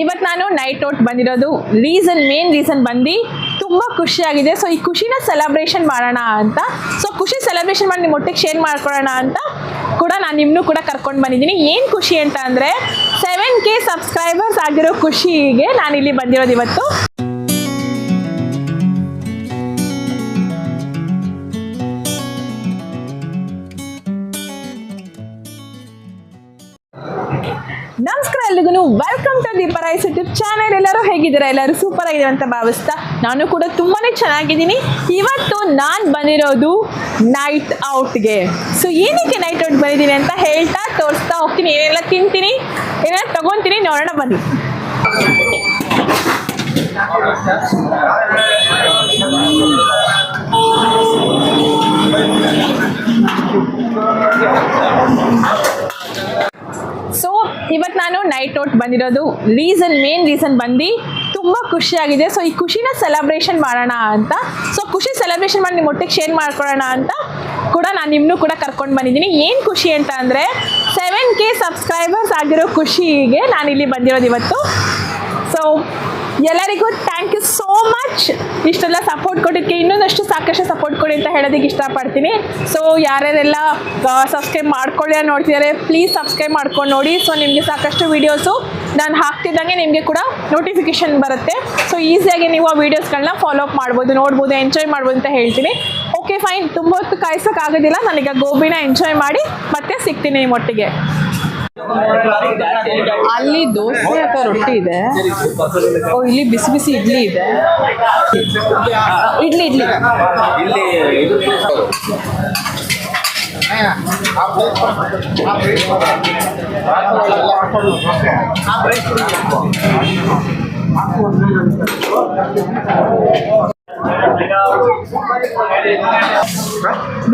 ಇವತ್ತು ನಾನು night out ಬಂದಿರೋದು ಮೇನ್ ರೀಸನ್ ಬಂದು ತುಂಬ ಖುಷಿಯಾಗಿದೆ. ಸೊ ಈ ಖುಷಿನ ಸೆಲೆಬ್ರೇಷನ್ ಮಾಡೋಣ ಅಂತ, ಸೊ ಖುಷಿ ಸೆಲೆಬ್ರೇಷನ್ ಮಾಡಿ ನಿಮ್ಮ ಒಟ್ಟಿಗೆ ಶೇರ್ ಮಾಡ್ಕೊಳ್ಳೋಣ ಅಂತ ಕೂಡ ನಾನು ನಿಮ್ಮನ್ನು ಕೂಡ ಕರ್ಕೊಂಡು ಬಂದಿದ್ದೀನಿ. ಏನು ಖುಷಿ ಅಂತ ಅಂದರೆ 7K ಸಬ್ಸ್ಕ್ರೈಬರ್ಸ್ ಆಗಿರೋ ಖುಷಿಗೆ ನಾನು ಇಲ್ಲಿ ಬಂದಿರೋದು ಇವತ್ತು. ನಮಸ್ಕಾರ ಎಲ್ರಿಗೂ, welcome to Deepa rise YouTube channel. ಎಲ್ಲರೂ ಹೇಗಿದ್ದೀರಾ? ಎಲ್ಲರೂ ಸೂಪರ್ ಆಗಿದೆ ಅಂತ ಭಾವಿಸ್ತಾ ನಾನು ಕೂಡ ತುಂಬಾ ಚೆನ್ನಾಗಿದ್ದೀನಿ. ಇವತ್ತು ನಾನು ಬಂದಿರೋದು ನೈಟ್ ಔಟ್ಗೆ. ಸೊ ಏನಕ್ಕೆ ನೈಟ್ ಔಟ್ ಬಂದಿದ್ದೀನಿ ಅಂತ ಹೇಳ್ತಾ ತೋರಿಸ್ತಾ ಹೋಗ್ತೀನಿ. ಏನೆಲ್ಲ ತಿಂತೀನಿ, ಏನೆಲ್ಲ ತಗೊತೀನಿ, ನೋಡೋಣ ಬನ್ನಿ. ಸೊ ಇವತ್ತು ನಾನು ನೈಟ್ ಔಟ್ ಬಂದಿರೋದು ಮೇನ್ ರೀಸನ್ ಬಂದು ತುಂಬ ಖುಷಿಯಾಗಿದೆ. ಸೊ ಈ ಖುಷಿನ ಸೆಲೆಬ್ರೇಷನ್ ಮಾಡೋಣ ಅಂತ, ಸೊ ಖುಷಿ ಸೆಲೆಬ್ರೇಷನ್ ಮಾಡಿ ನಿಮ್ಮ ಒಟ್ಟಿಗೆ ಶೇರ್ ಮಾಡ್ಕೊಳ್ಳೋಣ ಅಂತ ಕೂಡ ನಾನು ನಿಮ್ಮನ್ನು ಕೂಡ ಕರ್ಕೊಂಡು ಬಂದಿದ್ದೀನಿ. ಏನು ಖುಷಿ ಅಂತ ಅಂದರೆ 7K ಸಬ್ಸ್ಕ್ರೈಬರ್ಸ್ ಆಗಿರೋ ಖುಷಿಗೆ ನಾನು ಇಲ್ಲಿ ಬಂದಿರೋದು ಇವತ್ತು. ಸೊ ಎಲ್ಲರಿಗೂ ಥ್ಯಾಂಕ್ ಯು ಸೋ ಮಚ್. ಇಷ್ಟೆಲ್ಲ ಸಪೋರ್ಟ್ ಕೊಟ್ಟಿದ್ದಕ್ಕೆ ಇನ್ನೊಂದಷ್ಟು ಸಾಕಷ್ಟು ಸಪೋರ್ಟ್ ಕೊಡಿ ಅಂತ ಹೇಳೋದಕ್ಕೆ ಇಷ್ಟಪಡ್ತೀನಿ. ಸೊ ಯಾರ್ಯಾರೆಲ್ಲ ಸಬ್ಸ್ಕ್ರೈಬ್ ಮಾಡ್ಕೊಳ್ಳಿ ನೋಡ್ತಿದ್ದಾರೆ, ಪ್ಲೀಸ್ ಸಬ್ಸ್ಕ್ರೈಬ್ ಮಾಡ್ಕೊಂಡು ನೋಡಿ. ಸೊ ನಿಮಗೆ ಸಾಕಷ್ಟು ವೀಡಿಯೋಸು ನಾನು ಹಾಕ್ತಿದ್ದಂಗೆ ನಿಮಗೆ ಕೂಡ ನೋಟಿಫಿಕೇಶನ್ ಬರುತ್ತೆ. ಸೊ ಈಸಿಯಾಗಿ ನೀವು ಆ ವೀಡಿಯೋಸ್ಗಳನ್ನ ಫಾಲೋ ಅಪ್ ಮಾಡ್ಬೋದು, ನೋಡ್ಬೋದು, ಎಂಜಾಯ್ ಮಾಡ್ಬೋದು ಅಂತ ಹೇಳ್ತೀನಿ. ಓಕೆ ಫೈನ್, ತುಂಬ ಹೊತ್ತು ಕಾಯಿಸೋಕ್ಕಾಗೋದಿಲ್ಲ, ನನಗೆ ಗೋಬಿನ ಎಂಜಾಯ್ ಮಾಡಿ ಮತ್ತೆ ಸಿಗ್ತೀನಿ ನಿಮ್ಮೊಟ್ಟಿಗೆ. ಅಲ್ಲಿ ದೋಸೆ ಅಥವಾ ರೊಟ್ಟಿ ಇದೆ. ಓ, ಇಲ್ಲಿ ಬಿಸಿ ಬಿಸಿ ಇಡ್ಲಿ ಇದೆ. ಇಡ್ಲಿ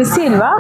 ಬಿಸಿ ಇಲ್ವಾ?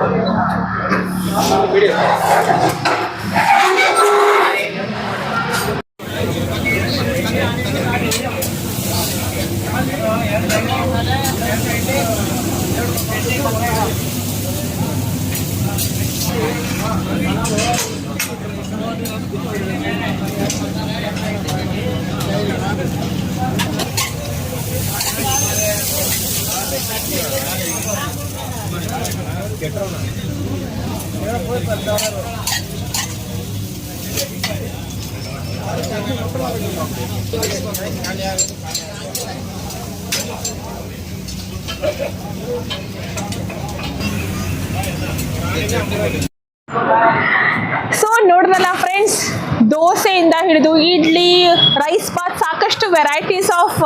ಸೊ ನೋಡಿದ್ರಲ್ಲ ಫ್ರೆಂಡ್ಸ್, ದೋಸೆಯಿಂದ ಹಿಡಿದು ಇಡ್ಲಿ, ರೈಸ್ ಬಾತ್, ಸಾಕಷ್ಟು ವೆರೈಟೀಸ್ ಆಫ್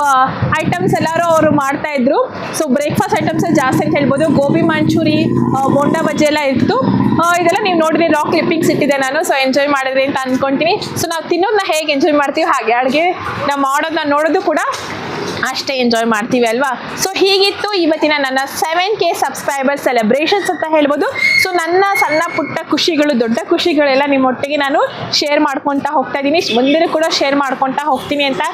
ಐಟಮ್ಸ್ ಎಲ್ಲರೂ ಅವರು ಮಾಡ್ತಾ ಇದ್ರು. ಸೊ ಬ್ರೇಕ್ಫಾಸ್ಟ್ ಐಟಮ್ಸ್ ಜಾಸ್ತಿ ಅಂತ ಹೇಳ್ಬೋದು. ಗೋಬಿ ಮಂಚೂರಿ, ಬೋಂಡಾ ಬಜ್ಜಿ ಎಲ್ಲ ಇತ್ತು. ಇದೆಲ್ಲ ನೀವು ನೋಡಿದ್ರೆ ರಾಕ್ ಕ್ಲಿಪ್ಪಿಂಗ್ಸ್ ಇಟ್ಟಿದ್ದೆ ನಾನು. ಸೊ ಎಂಜಾಯ್ ಮಾಡಿದ್ರಿ ಅಂತ ಅಂದ್ಕೊತೀನಿ. ಸೊ ನಾವು ತಿನ್ನೋದನ್ನ ಹೇಗೆ ಎಂಜಾಯ್ ಮಾಡ್ತೀವಿ ಹಾಗೆ ಅಡುಗೆ ನಾವು ಮಾಡೋದನ್ನ ನೋಡೋದು ಕೂಡ ಅಷ್ಟೇ ಎಂಜಾಯ್ ಮಾಡ್ತೀವಿ ಅಲ್ವಾ. ಸೊ ಹೀಗಿತ್ತು ಇವತ್ತಿನ ನನ್ನ 7K ಸಬ್ಸ್ಕ್ರೈಬರ್ ಸೆಲೆಬ್ರೇಷನ್ಸ್ ಅಂತ ಹೇಳ್ಬೋದು. ಸೊ ನನ್ನ ಸಣ್ಣ ಪುಟ್ಟ ಖುಷಿಗಳು, ದೊಡ್ಡ ಖುಷಿಗಳೆಲ್ಲ ನಿಮ್ಮೊಟ್ಟಿಗೆ ನಾನು ಶೇರ್ ಮಾಡ್ಕೊತಾ ಹೋಗ್ತಾ ಇದ್ದೀನಿ. ಮುಂದೆ ಕೂಡ ಶೇರ್ ಮಾಡ್ಕೊತಾ ಹೋಗ್ತೀನಿ ಅಂತ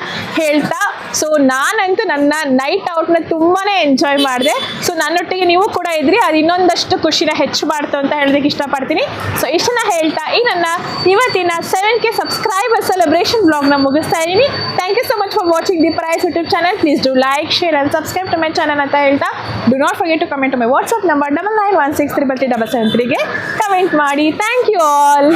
ಹೇಳ್ತಾ, ಸೊ ನಾನಂತೂ ನನ್ನ ನೈಟ್ ಔಟ್ನ ತುಂಬಾ ಎಂಜಾಯ್ ಮಾಡಿದೆ. ಸೊ ನನ್ನೊಟ್ಟಿಗೆ ನೀವು ಕೂಡ ಇದ್ರಿ, ಅದು ಇನ್ನೊಂದಷ್ಟು ಖುಷಿನ ಹೆಚ್ಚು ಮಾಡ್ತು ಅಂತ ಹೇಳೋದಕ್ಕೆ ಇಷ್ಟಪಡ್ತೀನಿ. ಸೊ ಇಷ್ಟನ್ನ ಹೇಳ್ತಾ ಈ ನನ್ನ ಇವತ್ತಿನ 7K ಸಬ್ಸ್ಕ್ರೈಬರ್ ಸೆಲೆಬ್ರೇಷನ್ ಬ್ಲಾಗ್ನ ಮುಗಿಸ್ತಾ ಇದ್ದೀನಿ. Thank you so much for watching Deepa rise YouTube channel. Please do like, share and subscribe to my channel ಅಂತ ಹೇಳ್ತಾ, do not forget to comment to my WhatsApp number 9916337773 ಗೆ ಕಮೆಂಟ್ ಮಾಡಿ. Thank you all.